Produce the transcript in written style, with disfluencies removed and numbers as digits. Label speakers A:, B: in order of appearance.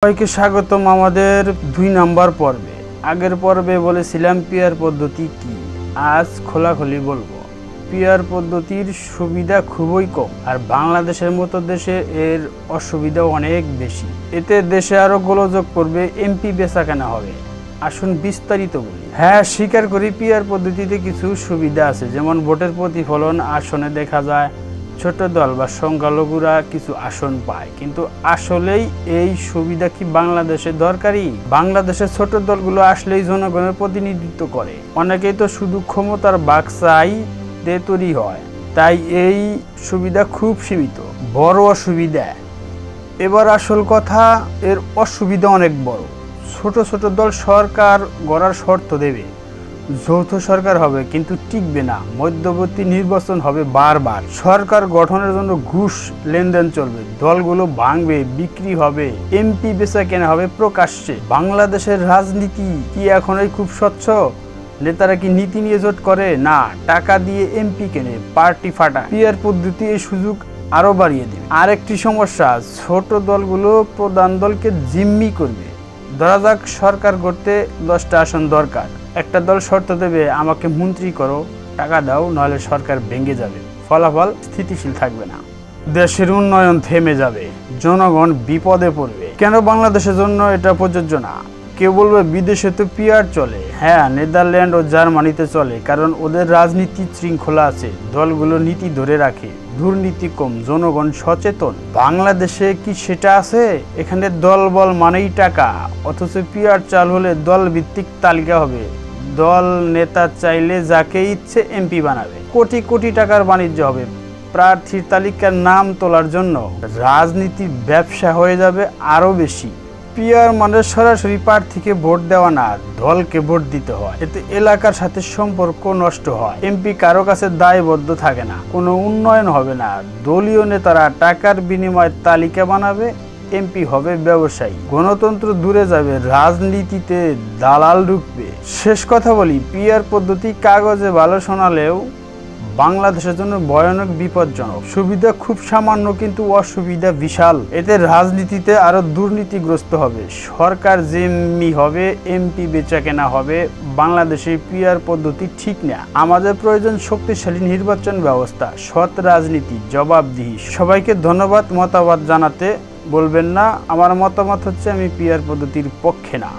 A: সবাইকে স্বাগতম আমাদের 2 নাম্বার পর্বে। আগের পর্বে বলেছিলাম পিয়ার পদ্ধতি কি, আজ খোলাখুলি বলবো। পিয়ার পদ্ধতির সুবিধা খুবই কম, আর বাংলাদেশের মতো দেশে এর অসুবিধা অনেক বেশি। এতে দেশে আরো গোলযোগ করবে, এমপি বেচাকেনা হবে। আসুন বিস্তারিত বলি। হ্যাঁ, স্বীকার করি পিয়ার পদ্ধতিতে কিছু সুবিধা আছে, যেমন ভোটের প্রতিফলন আসনে দেখা যায়, ছোট দল বা সংখ্যালঘুরা কিছু আসন পায়। কিন্তু আসলেই এই সুবিধা কি বাংলাদেশে দরকারি? বাংলাদেশের ছোট দলগুলো আসলেই জনগণের প্রতিনিধিত্ব করে? অনেকেই তো শুধু ক্ষমতার বাক্সাই দিয়ে তৈরি হয়, তাই এই সুবিধা খুব সীমিত। বড় অসুবিধা, এবার আসল কথা, এর অসুবিধা অনেক বড়। ছোট ছোট দল সরকার গড়ার শর্ত দেবে, যৌথ সরকার হবে কিন্তু টিকবে না, মধ্যবর্তী নির্বাচন হবে বারবার, সরকার গঠনের জন্য ঘুষ লেনদেন চলবে, দলগুলো ভাঙবে, বিক্রি হবে, এমপি বেচাকেনা হবে প্রকাশ্যে। বাংলাদেশের রাজনীতি কি এখনই খুব স্বচ্ছ? নেতারা কি নীতি নিয়ে জোট করে? না, টাকা দিয়ে এমপি কেনে, পার্টি ফাটা। পিয়ার পদ্ধতি এই সুযোগ আরো বাড়িয়ে দেবে। আরেকটি সমস্যা, ছোট দলগুলো প্রধান দলকে জিম্মি করবে। ধরা যাক সরকার করতে 10টা আসন দরকার, একটা দল শর্ত দেবে, আমাকে মন্ত্রী করো, টাকা দাও, নাহলে সরকার ভেঙে যাবে। ফলাফল স্থিতিশীল থাকবে না, দেশের উন্নয়ন থেমে যাবে, জনগণ বিপদে পড়বে। কেন বাংলাদেশের জন্য এটা প্রযোজ্য না? কেউ বলবে বিদেশে তো পিয়ার চলে। হ্যাঁ, নেদারল্যান্ড ও জার্মানিতে চলে, কারণ ওদের রাজনীতি শৃঙ্খলা আছে, দলগুলো নীতি ধরে রাখে, দুর্নীতি কম, জনগণ সচেতন। বাংলাদেশে কি সেটা আছে? এখানে দল বল মানেই টাকা, অথচ পিয়ার চাল হলে দল ভিত্তিক তালিকা হবে, দল নেতা চাইলে যাকে ইচ্ছে এমপি বানাবে, কোটি কোটি টাকার বাণিজ্য হবে, প্রার্থীর তালিকার নাম তোলার জন্য রাজনীতির ব্যবসা হয়ে যাবে আরো বেশি। পিয়ার মানে সরাসরি প্রার্থীকে ভোট দেওয়া না, দলকে ভোট দিতে হয়। এতে এলাকার সাথে সম্পর্ক নষ্ট হয়, এমপি কারো কাছে দায়বদ্ধ থাকে না, কোনো উন্নয়ন হবে না। দলীয় নেতারা টাকার বিনিময়ে তালিকা বানাবে, এমপি হবে ব্যবসায়ী, গণতন্ত্র দূরে যাবে, রাজনীতিতে দালাল ঢুকবে। শেষ কথা বলি, পিয়ার পদ্ধতি কাগজে ভালো শোনালেও বাংলাদেশের জন্য ভয়ানক বিপজ্জনক। সুবিধা খুব সামান্য, কিন্তু অসুবিধা বিশাল। এতে রাজনীতিতে আরো দুর্নীতিগ্রস্ত হবে, সরকার জিম্মি হবে, এমপি বেচাকেনা হবে। বাংলাদেশের পিয়ার পদ্ধতি ঠিক না। আমাদের প্রয়োজন শক্তিশালী নির্বাচন ব্যবস্থা, সৎ রাজনীতি, জবাবদিহি। সবাইকে ধন্যবাদ। মতামত জানাতে বলবেন না। আমার মতামত হচ্ছে, আমি পিয়ার পদ্ধতির পক্ষে না।